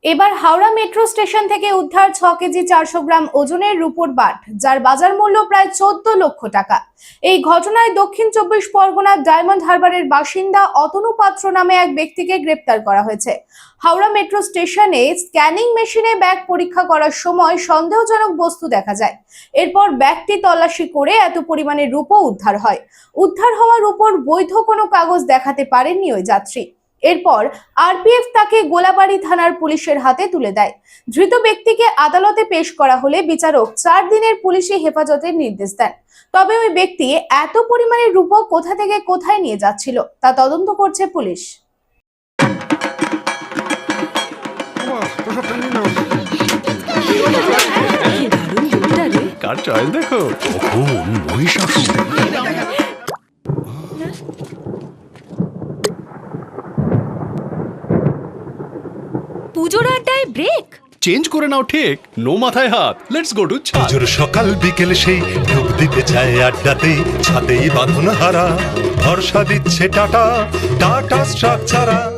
এবার Howrah metro station থেকে উদ্ধার 6 কেজি 400 গ্রাম ওজনের রূপোর বাট, যার বাজার মূল্য প্রায় 14 লক্ষ টাকা। এই ঘটনায় দক্ষিণ 24 পরগনার ডায়মন্ড হারবারের বাসিন্দা অতনু পাত্র নামে এক ব্যক্তিকে গ্রেপ্তার করা হয়েছে। হাওড়া মেট্রো স্টেশনে স্ক্যানিং মেশিনে ব্যাগ পরীক্ষা করার সময় সন্দেহজনক বস্তু দেখা যায়। এরপর ব্যাগটি তল্লাশি করে এত পরিমাণে রূপো উদ্ধার হয়। উদ্ধার হওয়া রূপোর বৈধ কোনো কাগজ দেখাতে পারেননি ওই যাত্রী। এরপর আরপিএফ তাকে গোলাবাড়ি থানার পুলিশের হাতে তুলে দেয়। ধৃত ব্যক্তিকে আদালতে পেশ করা হলে বিচারক 4 দিনের পুলিশি হেফাজতের নির্দেশ দেন। তবে ওই ব্যক্তি এত পরিমাণে রূপো কোথা থেকে কোথায় নিয়ে যাচ্ছিল তা তদন্ত করছে পুলিশ। কার চয়েস দেখো, মহিষাসুর। পুজোর আড্ডায় ব্রেক চেঞ্জ করে নাও, ঠিক নো মাথায় হাত। লেটস গো টু পুজোর সকাল বিকেল সেই ডুব দিতে যায় আড্ডাতে, ছাদেই বাঁধন হারা ভরসা দিচ্ছে টাটা টাটা স্ট্রাকচারা।